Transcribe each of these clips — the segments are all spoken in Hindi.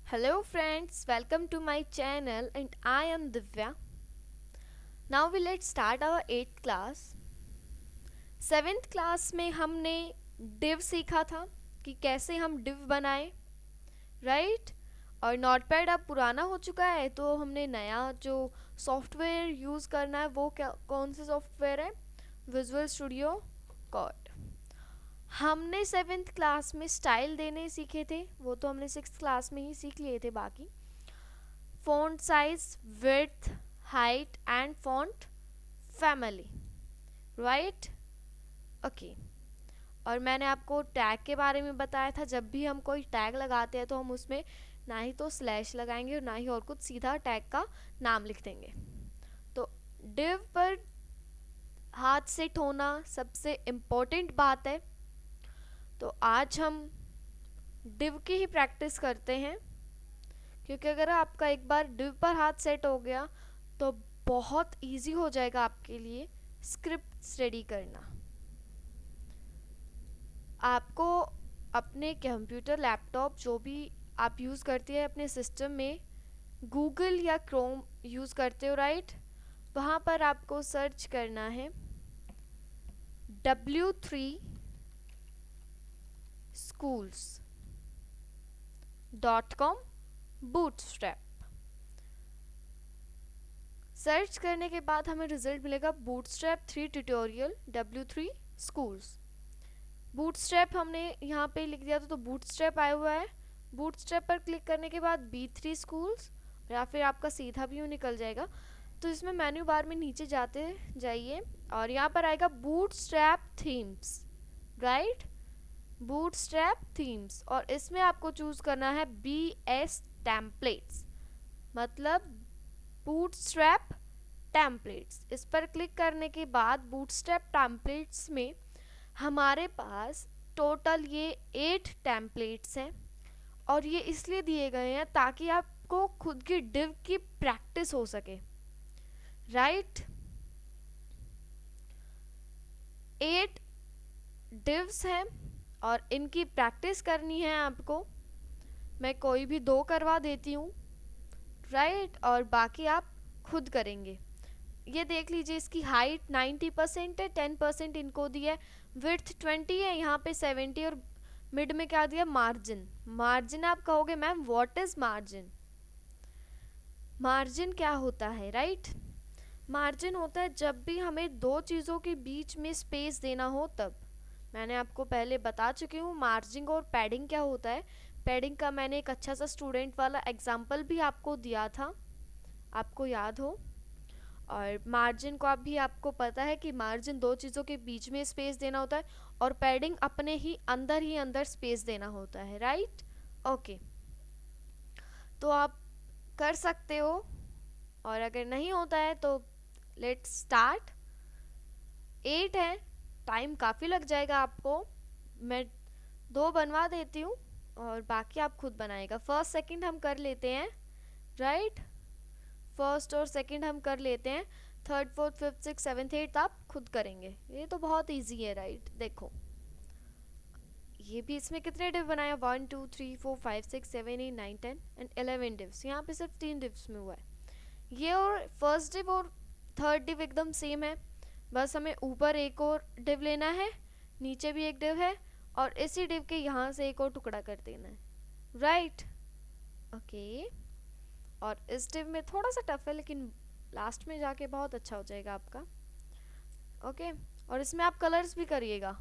Hello friends, welcome to my channel and I am Divya. Now we let's start our 8th class. 7th class में हमने div सीखा था कि कैसे हम div बनाएं, राइट? और नोटपैड अब पुराना हो चुका है तो हमने नया जो सॉफ्टवेयर यूज़ करना है वो कौन से सॉफ्टवेयर है? Visual studio code. हमने 7th क्लास में स्टाइल देने सीखे थे, वो तो हमने 6th क्लास में ही सीख लिए थे। बाकी font size, width, height and font family, right? Okay और मैंने आपको टैग के बारे में बताया था। जब भी हम कोई टैग लगाते हैं तो हम उसमें ना ही तो स्लैश लगाएंगे और ना ही और कुछ, सीधा टैग का नाम लिख देंगे। तो डिव पर हाथ से होना सबसे इम्पोर्टेंट बात है। तो आज हम डिव की ही प्रैक्टिस करते हैं, क्योंकि अगर आपका एक बार डिव पर हाथ सेट हो गया तो बहुत इजी हो जाएगा आपके लिए स्क्रिप्ट स्टडी करना। आपको अपने कंप्यूटर, लैपटॉप, जो भी आप यूज़ करते हैं अपने सिस्टम में, गूगल या क्रोम यूज़ करते हो, राइट? वहाँ पर आपको सर्च करना है w3schools.com बूटस्ट्रैप। सर्च करने के बाद हमें रिजल्ट मिलेगा bootstrap 3 tutorial W3 schools. Bootstrap हमने यहाँ पे लिख दिया था तो बूटस्ट्रैप आया हुआ है। बूटस्ट्रैप पर क्लिक करने के बाद B3 स्कूल्स, या फिर आपका सीधा व्यू निकल जाएगा। तो इसमें मेन्यू बार में नीचे जाते जाइए और यहाँ पर आएगा bootstrap themes, right? Bootstrap themes, और इसमें आपको चूज़ करना है BS टेम्पलेट्स, मतलब बूटस्ट्रैप टेम्पलेट्स। इस पर क्लिक करने के बाद बूटस्ट्रैप टेम्पलेट्स में हमारे पास टोटल ये 8 टेम्पलेट्स हैं, और ये इसलिए दिए गए हैं ताकि आपको खुद की डिव की प्रैक्टिस हो सके, राइट? 8 डिव्स हैं और इनकी प्रैक्टिस करनी है आपको। मैं कोई भी 2 करवा देती हूँ, राइट? और बाकी आप खुद करेंगे। ये देख लीजिए, इसकी हाइट 90% है, 10% इनको दिया है, विड्थ 20 है, यहाँ पे 70, और मिड में क्या दिया? मार्जिन। मार्जिन आप कहोगे ma'am what is margin? Margin क्या होता है, राइट? मार्जिन होता है जब भी हमें दो चीज़ों के बीच में स्पेस देना हो तब। मैंने आपको पहले बता चुकी हूँ मार्जिन और पैडिंग क्या होता है। पैडिंग का मैंने एक अच्छा सा स्टूडेंट वाला एग्जाम्पल भी आपको दिया था, आपको याद हो। और मार्जिन को भी आपको पता है कि मार्जिन दो चीज़ों के बीच में स्पेस देना होता है, और पैडिंग अपने ही अंदर स्पेस देना होता है, राइट? ओके, तो आप कर सकते हो, और अगर नहीं होता है तो लेट्स स्टार्ट। 8 है, टाइम काफ़ी लग जाएगा आपको। मैं 2 बनवा देती हूँ और बाकी आप खुद बनाएगा। फर्स्ट सेकंड हम कर लेते हैं, राइट? फर्स्ट और सेकंड हम कर लेते हैं, third fourth fifth six seventh eighth आप खुद करेंगे। ये तो बहुत इजी है, राइट? देखो ये भी, इसमें कितने डिव बनाए? 1 2 3 4 5 6 7 8 9 10 एंड 11 डिव्स। यहाँ पे सिर्फ 3 डिव्स में हुआ है ये, और फर्स्ट डिव और थर्ड डिव एकदम सेम है, बस हमें ऊपर एक और डिव लेना है, नीचे भी एक डिव है, और इसी डिव के यहाँ से एक और टुकड़ा कर देना है, राइट? ओके, और इस डिव में थोड़ा सा टफ है लेकिन लास्ट में जाके बहुत अच्छा हो जाएगा आपका। ओके, और इसमें आप कलर्स भी करिएगा।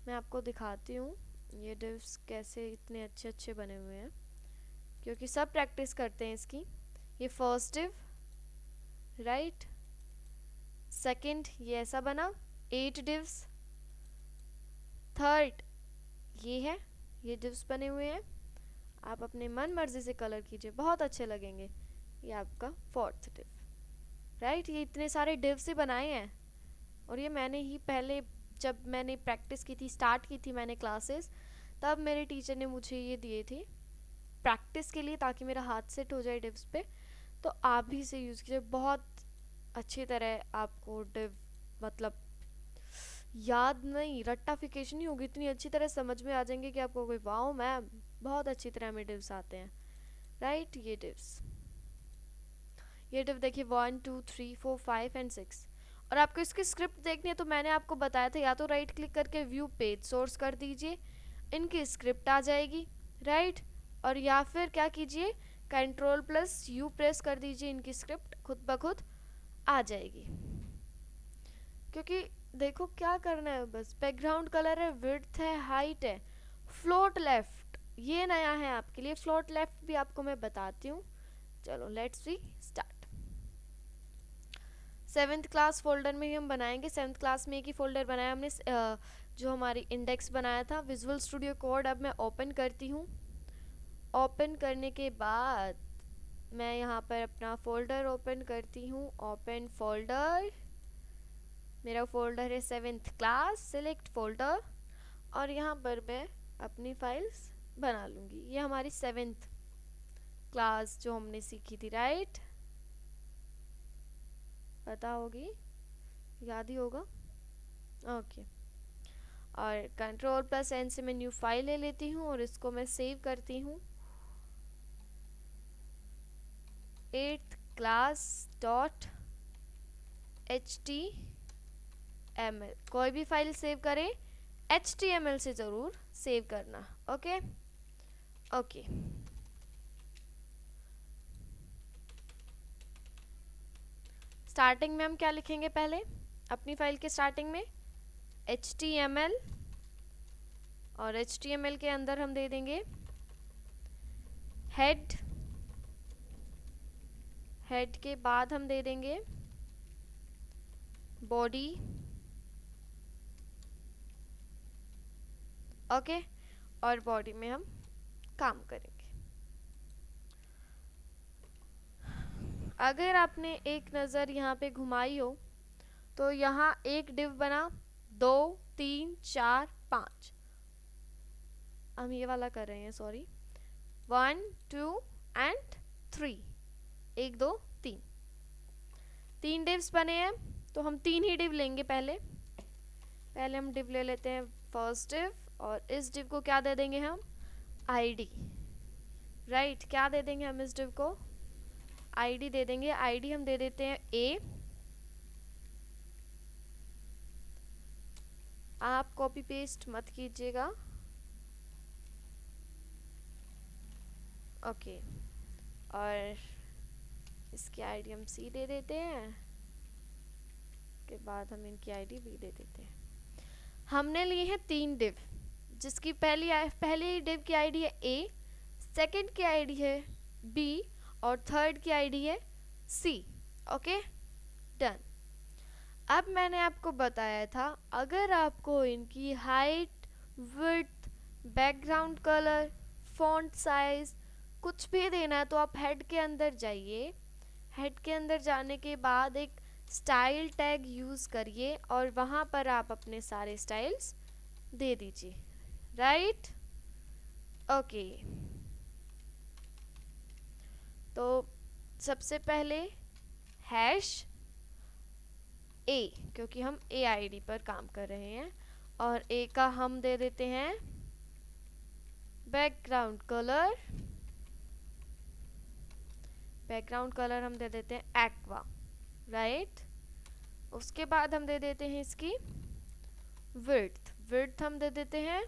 मैं आपको दिखाती हूँ ये डिव्स कैसे इतने अच्छे अच्छे बने हुए हैं, क्योंकि सब प्रैक्टिस करते हैं इसकी। ये फर्स्ट डिव, राइट? सेकंड ये ऐसा बना, 8 डिव्स। थर्ड ये है, ये डिव्स बने हुए हैं। आप अपने मन मर्जी से कलर कीजिए, बहुत अच्छे लगेंगे। ये आपका फोर्थ डिव, राइट? ये इतने सारे डिव्स ही बनाए हैं, और ये मैंने ही पहले जब मैंने प्रैक्टिस की थी, स्टार्ट की थी मैंने क्लासेस, तब मेरे टीचर ने मुझे ये दिए थे प्रैक्टिस के लिए, ताकि मेरा हाथ सेट हो जाए डिव्स पे। तो आप भी इसे यूज़ कीजिए, बहुत अच्छी तरह आपको डिव, मतलब याद नहीं, रट्टाफिकेशन नहीं होगी, इतनी अच्छी तरह समझ में आ जाएंगे कि आपको कोई वाओ मैम बहुत अच्छी तरह में डिव्स आते हैं। राइट। ये डिव देखिए 1 2 3 4 5 एंड 6। और आपको इसकी स्क्रिप्ट देखनी है तो मैंने आपको बताया था, या तो राइट क्लिक करके व्यू पेज सोर्स कर दीजिए, इनकी स्क्रिप्ट आ जाएगी, राइट। और या फिर क्या कीजिए, Ctrl+U प्रेस कर दीजिए, इनकी स्क्रिप्ट खुद ब खुद आ जाएगी। क्योंकि देखो क्या करना है, बस बैकग्राउंड कलर है, विड्थ है, हाइट है, फ्लोट लेफ्ट ये नया है आपके लिए, फ्लोट लेफ्ट भी आपको मैं बताती हूँ। चलो let's see start. 7th class folder में ही हम बनाएंगे। 7th क्लास में एक ही फोल्डर बनाया हमने, जो हमारी इंडेक्स बनाया था, विजुअल स्टूडियो कोड। अब मैं ओपन करती हूँ। ओपन करने के बाद मैं यहाँ पर अपना फोल्डर ओपन करती हूँ। ओपन फोल्डर, मेरा फोल्डर है 7th क्लास, सिलेक्ट फोल्डर, और यहाँ पर मैं अपनी फाइल्स बना लूँगी। ये हमारी 7th क्लास जो हमने सीखी थी, राइट, पता होगी, याद ही होगा, ओके। और Ctrl+N से मैं न्यू फाइल ले लेती हूँ और इसको मैं सेव करती हूँ, 8th class.html। कोई भी फाइल सेव करें HTML से ज़रूर सेव करना, ओके ओके। स्टार्टिंग में हम क्या लिखेंगे, पहले अपनी फाइल के स्टार्टिंग में HTML, और HTML के अंदर हम दे देंगे हेड, हेड के बाद हम दे देंगे बॉडी, ओके। और बॉडी में हम काम करेंगे। अगर आपने एक नज़र यहाँ पे घुमाई हो तो यहाँ एक डिव बना, 2 3 4 5, हम ये वाला कर रहे हैं, सॉरी, 1 2 एंड 3, 1 2 3, 3 डिव्स बने हैं। तो हम 3 ही डिव लेंगे। पहले हम डिव ले लेते हैं, फर्स्ट डिव, और इस डिव को क्या दे देंगे हम, आईडी, राइट। क्या दे देंगे हम इस डिव को, आईडी दे देंगे। आईडी हम दे देते हैं ए। आप कॉपी पेस्ट मत कीजिएगा, ओके। और इसकी आईडी हम सी दे देते हैं, के बाद हम इनकी आईडी बी दे देते हैं। हमने लिए हैं 3 डिव, जिसकी पहली डिव की आईडी है ए, सेकंड की आईडी है बी, और थर्ड की आईडी है सी, ओके डन। अब मैंने आपको बताया था, अगर आपको इनकी height, width, background colour, font size कुछ भी देना है तो आप हेड के अंदर जाइए। हेड के अंदर जाने के बाद एक स्टाइल टैग यूज़ करिए और वहाँ पर आप अपने सारे स्टाइल्स दे दीजिए, राइट, ओके। तो सबसे पहले हैश ए, क्योंकि हम ए आईडी पर काम कर रहे हैं, और ए का हम दे देते हैं बैकग्राउंड कलर, बैकग्राउंड कलर हम दे देते हैं एक्वा, राइट। उसके बाद हम दे देते हैं इसकी विड्थ, विड्थ हम दे देते हैं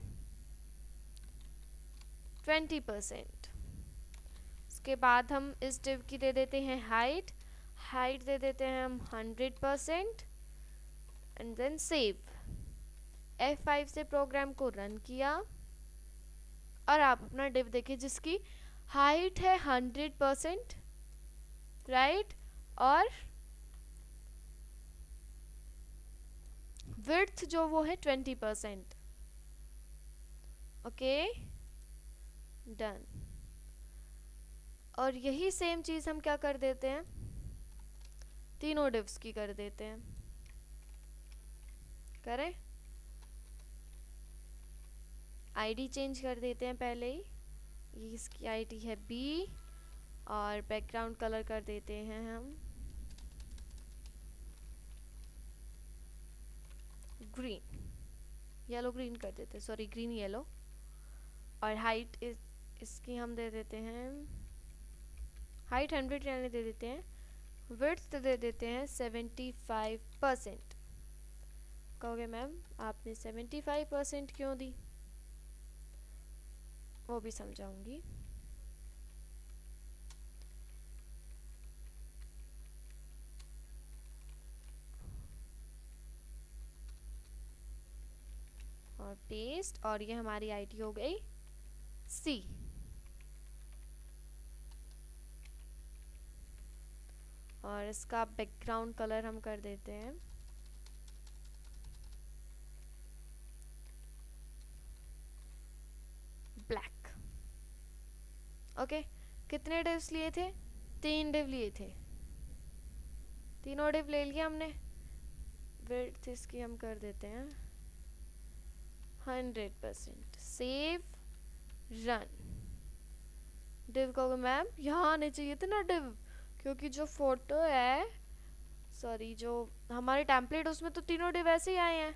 20%। उसके बाद हम इस डिव की दे देते हैं हाइट, हाइट दे देते हैं हम 100%, एंड देन सेव। F5 से प्रोग्राम को रन किया और आप अपना डिव देखिए जिसकी हाइट है 100%, राइट, और विड्थ जो वो है 20%, ओके डन। और यही सेम चीज़ हम क्या कर देते हैं, तीनों डिव्स की कर देते हैं, करें, आईडी चेंज कर देते हैं पहले ही, ये इसकी आईडी है बी, और बैकग्राउंड कलर कर देते हैं हम ग्रीन, येलो ग्रीन कर देते हैं, सॉरी ग्रीन येलो। और हाइट इसकी हम दे देते हैं हाइट 100 यानी दे देते हैं, विड्थ दे देते हैं 75%। कहोगे मैम आपने 75% क्यों दी, वो भी समझाऊंगी। और पेस्ट, और ये हमारी आईटी हो गई सी। और इसका बैकग्राउंड कलर हम कर देते हैं ब्लैक। ओके, कितने डिव्स लिए थे, 3 डिव लिए थे, तीनों डिव ले लिया हमने। विड्थ इसकी हम कर देते हैं 100%, सेव रन। डिव कहोगे मैम यहाँ आने चाहिए थे ना डिव, क्योंकि जो फोटो है, सॉरी जो हमारे टेम्पलेट उसमें तो तीनों डिव ऐसे ही आए हैं,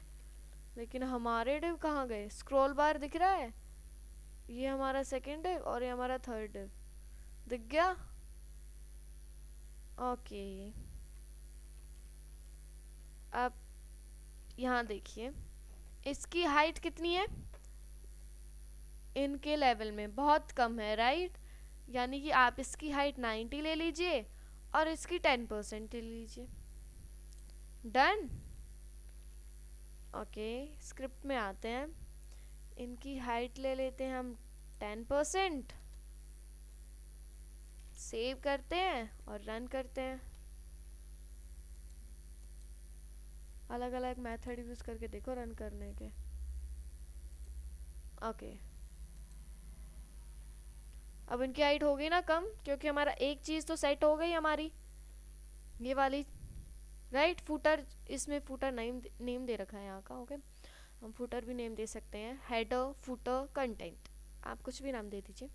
लेकिन हमारे डिव कहाँ गए। स्क्रॉल बार दिख रहा है, ये हमारा सेकंड डिव और ये हमारा थर्ड डिव, दिख गया। ओके, अब यहाँ देखिए इसकी हाइट कितनी है, इनके लेवल में बहुत कम है, राइट। यानी कि आप इसकी हाइट 90 ले लीजिए और इसकी 10% ले लीजिए। डन। ओके, स्क्रिप्ट में आते हैं, इनकी हाइट ले लेते हैं हम 10%, सेव करते हैं और रन करते हैं। अलग अलग मेथड यूज करके देखो रन करने के। ओके, अब इनकी हाइट हो गई ना कम, क्योंकि हमारा एक चीज तो सेट हो गई हमारी, ये वाली, राइट। फुटर, इसमें फुटर नेम दे रखा है यहाँ का। ओके, हम फुटर भी नेम दे सकते हैं, हेडर, फुटर, कंटेंट, आप कुछ भी नाम दे दीजिए।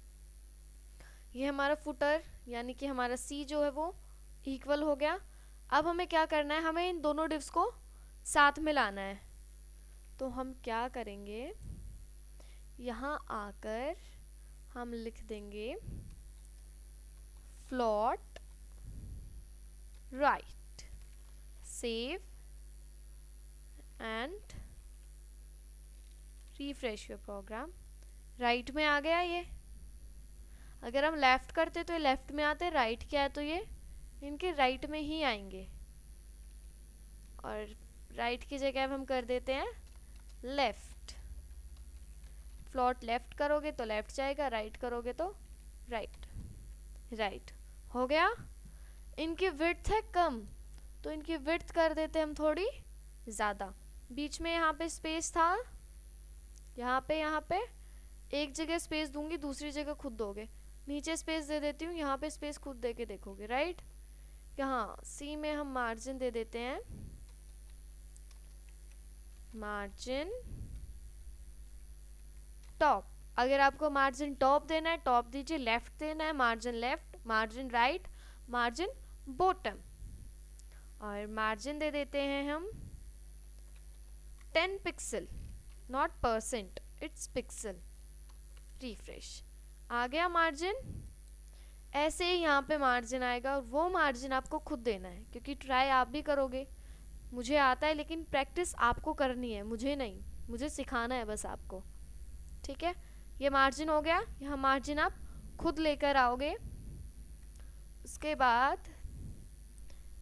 ये हमारा फुटर यानी कि हमारा सी जो है वो इक्वल हो गया। अब हमें क्या करना है, हमें इन दोनों डिव्स को साथ में लाना है। तो हम क्या करेंगे, यहाँ आकर हम लिख देंगे float right, save and refresh your program. Right में आ गया ये, अगर हम लेफ्ट करते तो ये लेफ्ट में आते, राइट क्या है तो ये इनके राइट में ही आएंगे। और राइट की जगह हम कर देते हैं लेफ्ट। फ्लोट लेफ्ट करोगे तो लेफ्ट जाएगा, राइट करोगे तो राइट। राइट हो गया। इनकी विड्थ है कम, तो इनकी विड्थ कर देते हम थोड़ी ज़्यादा। बीच में यहाँ पे स्पेस था, यहाँ पे एक जगह स्पेस दूंगी, दूसरी जगह खुद दोगे। नीचे स्पेस दे देती हूँ, यहाँ पे स्पेस खुद दे के देखोगे, राइट। यहाँ सी में हम मार्जिन दे देते हैं, मार्जिन टॉप। अगर आपको मार्जिन टॉप देना है टॉप दीजिए, लेफ्ट देना है margin left, margin right, margin bottom. और मार्जिन दे देते हैं हम 10 pixel, not percent, it's pixel. Refresh, आ गया मार्जिन। ऐसे ही यहाँ पे मार्जिन आएगा, और वो मार्जिन आपको खुद देना है, क्योंकि ट्राई आप भी करोगे। मुझे आता है लेकिन प्रैक्टिस आपको करनी है, मुझे नहीं, मुझे सिखाना है बस आपको, ठीक है। ये मार्जिन हो गया, यहाँ मार्जिन आप खुद लेकर आओगे। उसके बाद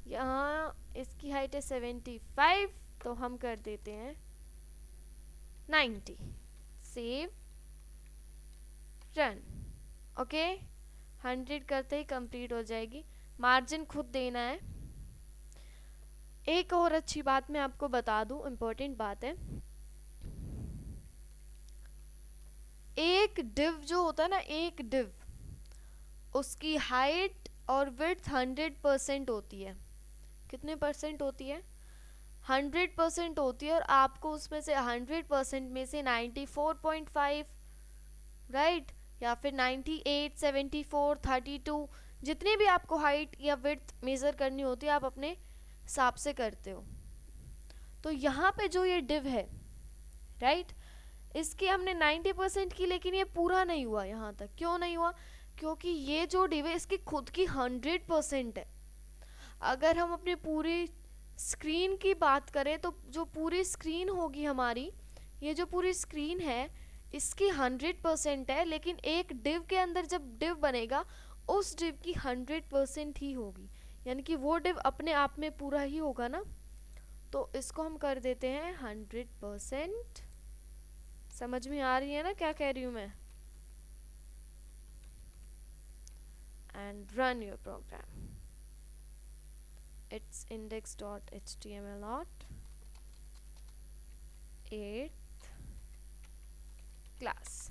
यहाँ इसकी हाइट है 75, तो हम कर देते हैं 90, सेव रन। ओके, 100 करते ही कंप्लीट हो जाएगी। मार्जिन खुद देना है। एक और अच्छी बात मैं आपको बता दूं, इम्पोर्टेंट बात है, एक डिव जो होता है ना, एक डिव उसकी हाइट और विड्थ 100% होती है। कितने परसेंट होती है, 100% होती है। और आपको उसमें से 100% में से 94.5, राइट, या फिर 98, 74, 32, जितनी भी आपको हाइट या विड्थ मेज़र करनी होती है आप अपने हिसाब से करते हो। तो यहाँ पे जो ये डिव है, राइट, इसकी हमने 90% की, लेकिन ये पूरा नहीं हुआ यहाँ तक। क्यों नहीं हुआ, क्योंकि ये जो डिव है इसकी खुद की 100% है। अगर हम अपनी पूरी स्क्रीन की बात करें तो जो पूरी स्क्रीन होगी हमारी, ये जो पूरी स्क्रीन है इसकी 100% है, लेकिन एक डिव के अंदर जब डिव बनेगा उस डिव की 100% ही होगी, यानी कि वो डिव अपने आप में पूरा ही होगा ना। तो इसको हम कर देते हैं 100%। समझ में आ रही है ना क्या कह रही हूँ मैं? And run your program. It's index.html dot 8th class.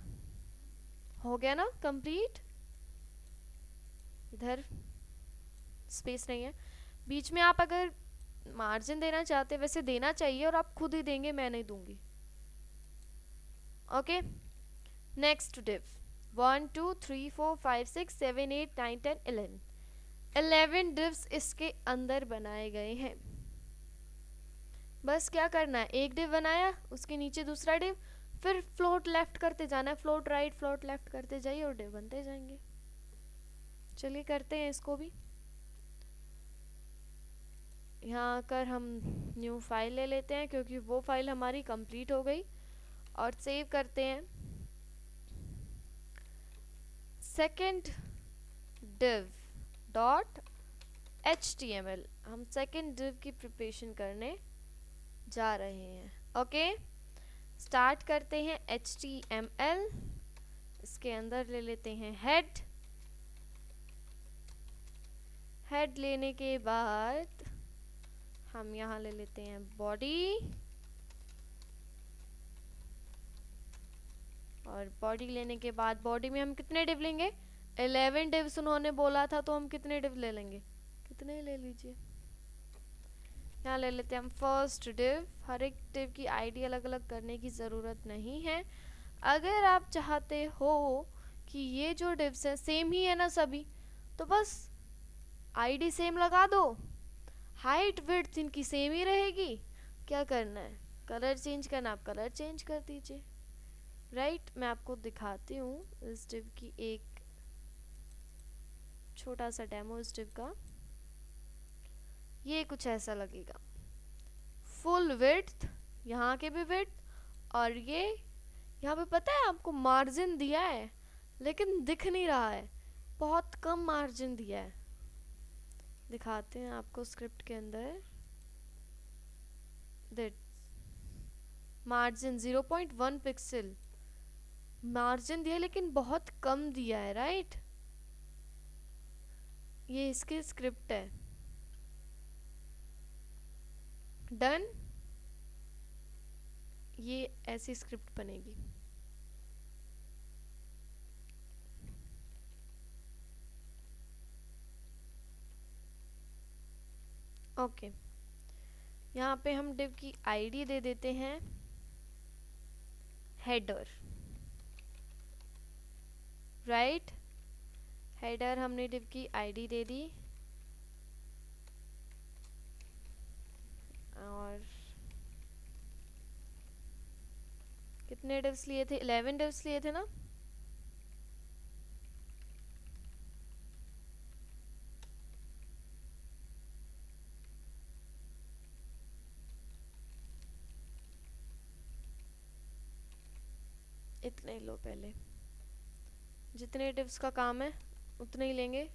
हो गया ना कंप्लीट? इधर स्पेस नहीं है बीच में। आप अगर मार्जिन देना चाहते वैसे देना चाहिए, और आप खुद ही देंगे, मैं नहीं दूंगी। ओके, नेक्स्ट डिव 1 2 3 4 5 6 7 8 9 10 11 डिव्स इसके अंदर बनाए गए हैं। बस क्या करना है, एक डिव बनाया, उसके नीचे दूसरा डिव, फिर फ्लोट लेफ्ट करते जाना है, फ्लोट राइट फ्लोट लेफ्ट करते जाइए और डिव बनते जाएंगे। चलिए करते हैं इसको भी। यहाँ आकर हम न्यू फाइल ले लेते हैं क्योंकि वो फाइल हमारी कंप्लीट हो गई, और सेव करते हैं। सेकेंड डिव डॉट HTML, हम सेकेंड डिव की प्रिपरेशन करने जा रहे हैं। ओके, स्टार्ट करते हैं HTML। इसके अंदर ले लेते हैं हेड। हेड लेने के बाद हम यहाँ ले लेते हैं बॉडी, और बॉडी लेने के बाद बॉडी में हम कितने डिव लेंगे? 11 डिव्स उन्होंने बोला था, तो हम कितने डिव ले लेंगे? कितने ले लीजिए, यहाँ ले लेते हैं हम फर्स्ट डिव। हर एक डिव की आईडी अलग अलग करने की ज़रूरत नहीं है। अगर आप चाहते हो कि ये जो डिव्स हैं सेम ही है ना सभी, तो बस आईडी सेम लगा दो, हाइट विड्थ इनकी सेम ही रहेगी। क्या करना है, कलर चेंज करना, आप कलर चेंज कर दीजिए। राइट, मैं आपको दिखाती हूँ इस डिव की एक छोटा सा डेमो इस डिव का। ये कुछ ऐसा लगेगा, फुल विड्थ, यहाँ के भी विड्थ, और ये यहाँ पे पता है आपको मार्जिन दिया है लेकिन दिख नहीं रहा है, बहुत कम मार्जिन दिया है। दिखाते हैं आपको स्क्रिप्ट के अंदर। दैट मार्जिन 0.1 पिक्सल मार्जिन दिया, लेकिन बहुत कम दिया है। राइट, ये इसकी स्क्रिप्ट है। डन, ये ऐसी स्क्रिप्ट बनेगी। ओके, यहाँ पे हम डिव की आईडी दे देते हैं हेडर। राइट, हेडर हमने डिव की आईडी दे दी, और कितने डिव्स लिए थे? 11 डिव्स लिए थे ना। इतने लो, पहले जितने डिव्स का काम है उतने ही लेंगे,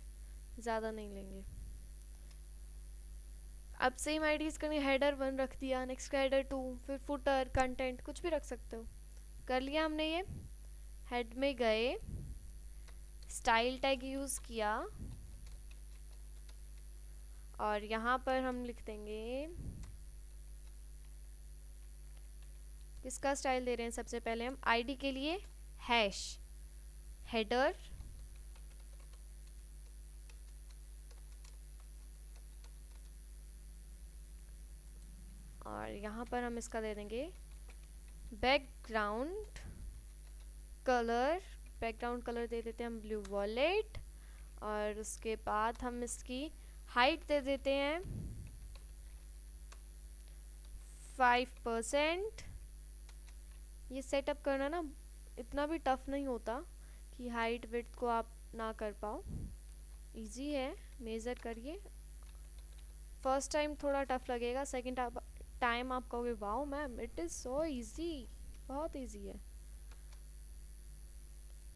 ज़्यादा नहीं लेंगे। अब सेम आईडीज करनी, हेडर 1 रख दिया, नेक्स्ट हेडर 2, फिर फुटर, कंटेंट, कुछ भी रख सकते हो। कर लिया हमने ये। हेड में गए, स्टाइल टैग यूज़ किया, और यहाँ पर हम लिख देंगे, किसका स्टाइल दे रहे हैं? सबसे पहले हम आईडी के लिए हैश हेडर, और यहाँ पर हम इसका दे देंगे बैकग्राउंड कलर। बैकग्राउंड कलर दे देते हैं हम ब्लू वॉलेट, और उसके बाद हम इसकी हाइट दे देते हैं 5%। ये सेटअप करना ना इतना भी टफ नहीं होता कि हाइट विड्थ को आप ना कर पाओ, इजी है, मेज़र करिए। फर्स्ट टाइम थोड़ा टफ लगेगा, सेकंड टाइम आप कहोगे wow ma'am it is so easy, बहुत इजी है।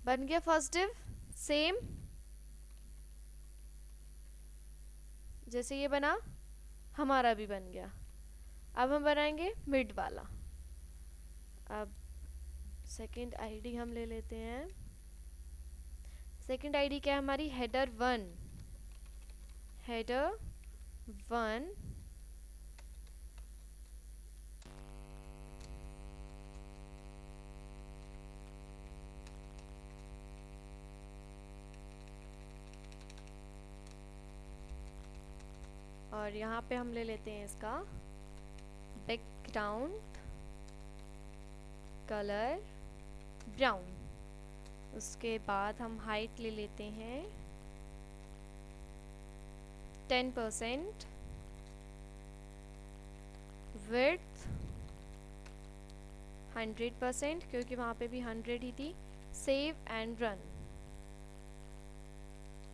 बन गया फर्स्ट डिव सेम जैसे ये बना, हमारा भी बन गया। अब हम बनाएंगे मिड वाला। अब सेकंड आईडी हम ले लेते हैं। सेकंड आईडी क्या है हमारी, हेडर 1, हेडर 1। और यहाँ पे हम ले लेते हैं इसका बैकग्राउंड कलर ब्राउन। उसके बाद हम हाइट ले लेते हैं 10%, विड्थ 100% क्योंकि वहाँ पे भी 100 ही थी। Save and run,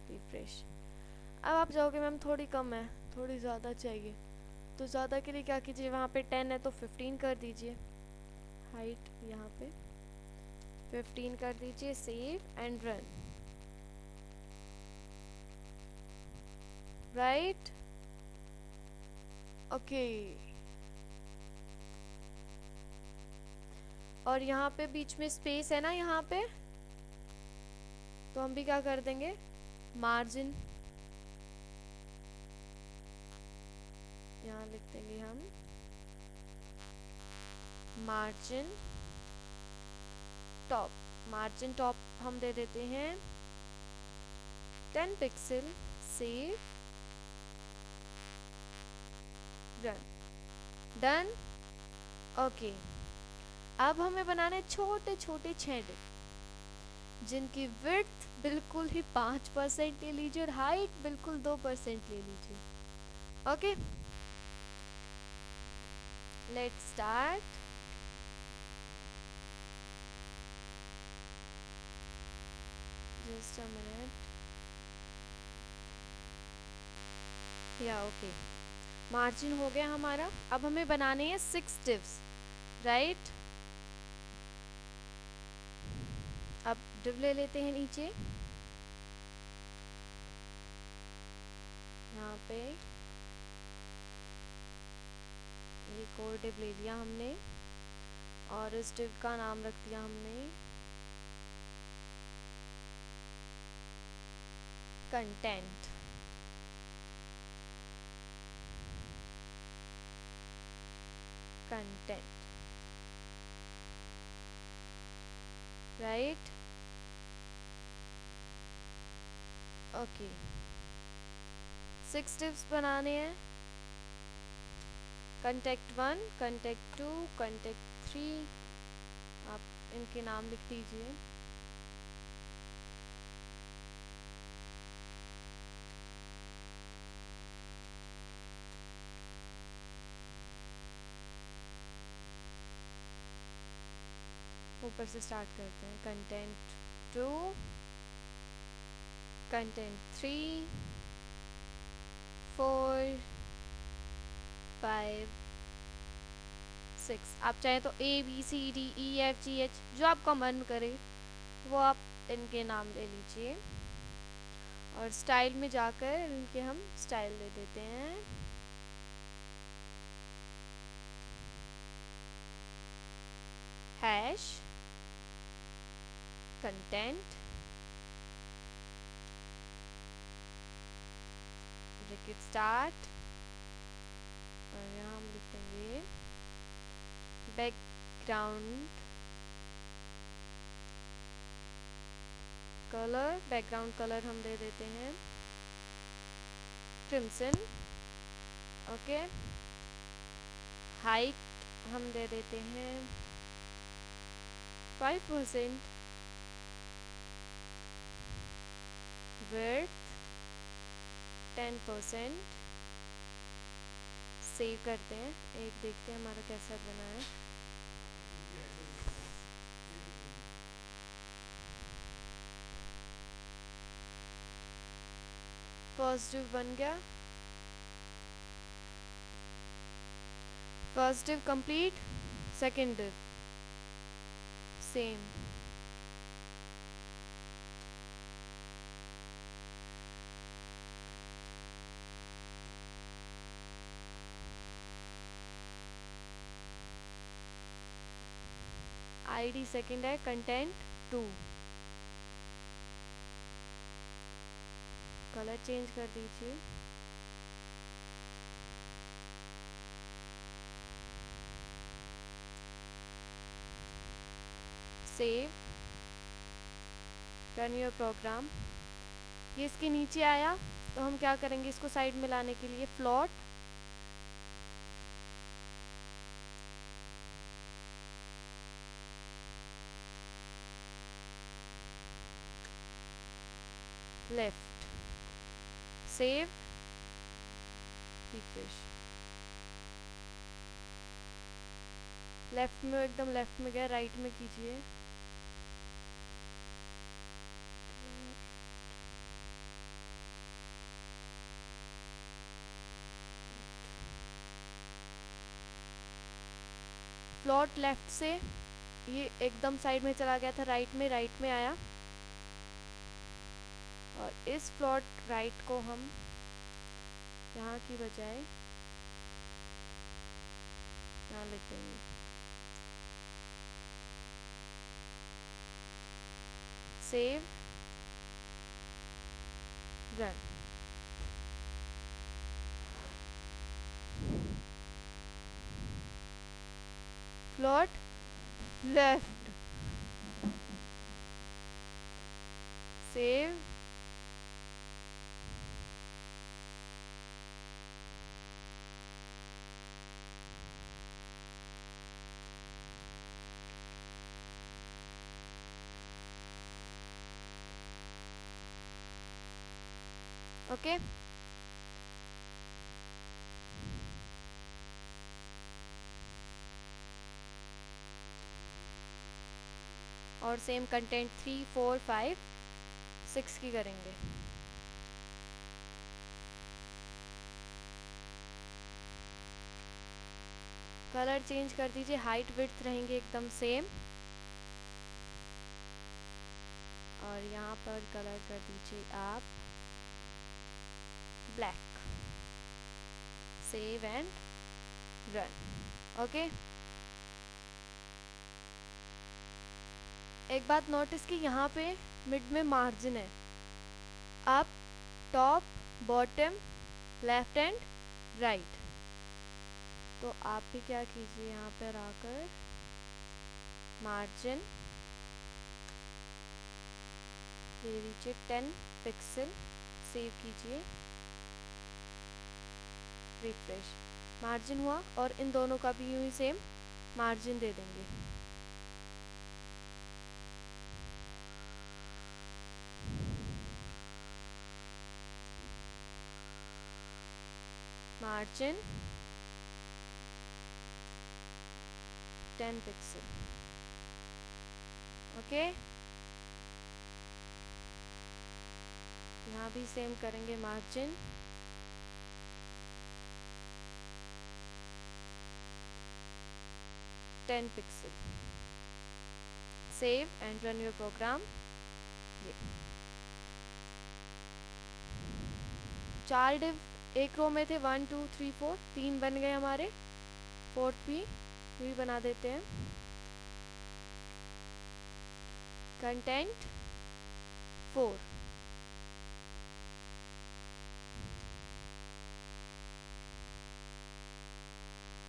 refresh. अब आप जाओगे मैम थोड़ी कम है, थोड़ी ज़्यादा चाहिए, तो ज़्यादा के लिए क्या कीजिए, वहाँ पे 10 है तो 15 कर दीजिए, हाइट यहाँ पे 15 कर दीजिए, save and run. Right, okay. और यहाँ पे बीच में स्पेस है ना यहाँ पे, तो हम भी क्या कर देंगे, मार्जिन यहाँ लिख देंगे हम, मार्जिन टॉप, मार्जिन टॉप हम दे देते हैं 10 pixel, save run, done, okay. अब हमें बनाने छोटे छोटे छेद जिनकी विड्थ बिल्कुल ही 5% ले लीजिए और हाइट बिल्कुल 2% ले लीजिए। Okay, let's start. Just a minute, या ओके, मार्जिन हो गया हमारा। अब हमें बनाने हैं 6 डिव्स, राइट। अब डिव ले लेते हैं नीचे, यहाँ पे ये कोड डिव ले लिया हमने और इस डिव का नाम रख दिया हमने कंटेंट। Content, right, okay. 6 डिव्स बनाने हैं, कंटेक्ट 1, कंटेक्ट 2, कंटेक्ट 3, आप इनके नाम लिख दीजिए। ऊपर से स्टार्ट करते हैं, कंटेंट 2, कंटेंट 3, 4, 5, 6। आप चाहे तो ABCDEFGH जो आपका मन करे वो आप इनके नाम ले लीजिए और स्टाइल में जाकर इनके हम स्टाइल दे देते हैं। हैश कंटेंट ब्रैकेट स्टार्ट और यहाँ हम लिखेंगे बैकग्राउंड कलर। बैकग्राउंड कलर हम दे देते हैं क्रिम्सन, ओके। हाइट हम दे देते हैं 5%, विड्थ 10%। सेव करते हैं, एक देखते हैं हमारा कैसा बना है। फर्स्ट डिव बन गया, first div complete, second div same, ID second है, कंटेंट 2, कलर चेंज कर दीजिए, सेव, रन योर प्रोग्राम। ये इसके नीचे आया तो हम क्या करेंगे, इसको साइड में लाने के लिए float left, save, refresh. Left में एकदम लेफ्ट में गया, राइट में कीजिए, प्लॉट लेफ्ट से ये एकदम साइड में चला गया था, राइट में आया, और इस प्लॉट राइट को हम यहाँ की बजाय यहाँ लिख देंगे, save, run. Plot left, save, okay. और सेम कंटेंट 3, 4, 5, 6 की करेंगे। कलर चेंज कर दीजिए, हाइट विड्थ रहेंगे एकदम सेम, और यहाँ पर कलर कर दीजिए आप black, save and run, okay. एक बात नोटिस की यहाँ पे मिड में मार्जिन है, up, top, bottom, left and right, तो आप भी क्या कीजिए, यहाँ पर आकर मार्जिन ले लीजिए 10 पिक्सल, सेव कीजिए, रिफ्रेश, मार्जिन हुआ, और इन दोनों का भी यूं ही सेम मार्जिन दे देंगे, मार्जिन 10 पिक्सल, ओके। यहाँ भी सेम करेंगे, margin 10 pixel, save and run your program. ये 4 डिव एक रो में थे, 1, 2, 3, 4, 3 बन गए हमारे, फोर्थ भी बना देते हैं, कंटेंट 4,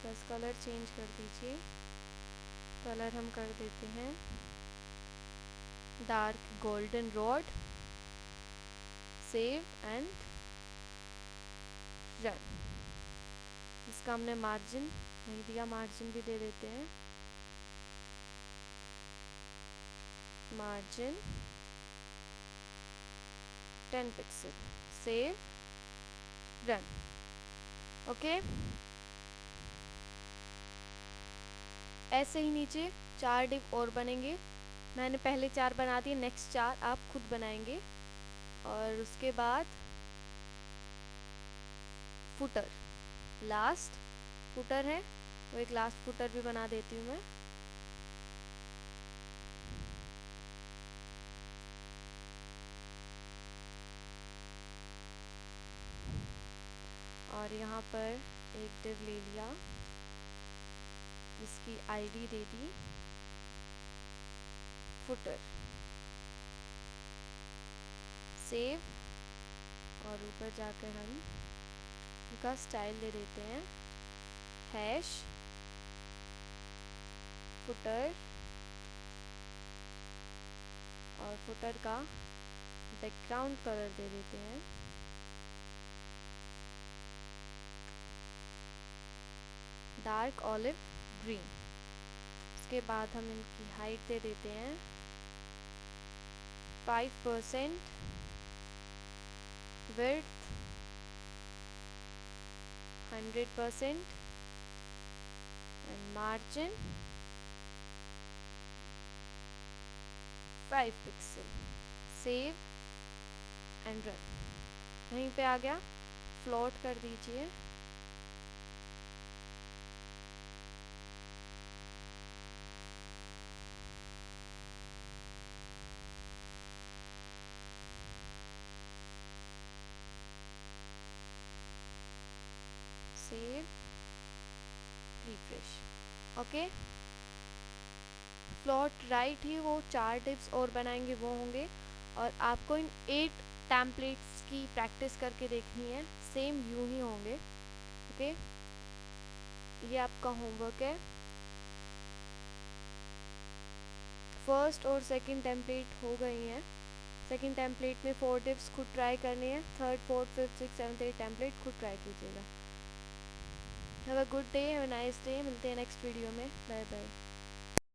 बस कलर चेंज कर दीजिए, कलर हम कर देते हैं dark golden rod, save and run. इसका हमने मार्जिन नहीं दिया, मार्जिन भी दे देते हैं, margin 10 pixel, save, run, okay. ऐसे ही नीचे 4 डिव और बनेंगे, मैंने पहले 4 बना दिए, नेक्स्ट 4 आप खुद बनाएंगे, और उसके बाद फुटर, लास्ट फुटर है, वो एक लास्ट फुटर भी बना देती हूँ मैं। और यहाँ पर एक डिव ले लिया, जिसकी आईडी दे दी फुटर, सेव, और ऊपर जाकर हम उनका स्टाइल दे देते हैं हैश फुटर, और फुटर का बैकग्राउंड कलर दे देते हैं डार्क ऑलिव ग्रीन। उसके बाद हम इनकी हाइट दे देते हैं 5%, width 100% and margin 5 pixel. Save and run. यहीं पे आ गया, फ्लोट कर दीजिए। Save, refresh. Okay, float right ही वो 4 डिप्स और बनाएंगे वो होंगे, और आपको इन 8 टेम्पलेट्स की प्रैक्टिस करके देखनी है, सेम यूं ही होंगे। ओके, ये आपका होमवर्क है। फर्स्ट और सेकंड टेम्पलेट हो गई हैं। सेकंड टेम्पलेट में 4 डिप्स खुद ट्राई करनी है, third fourth fifth six seventh 8 template खुद ट्राई कीजिएगा। Have a good day, have a nice day. मिलते हैं नेक्स्ट वीडियो में। Bye bye.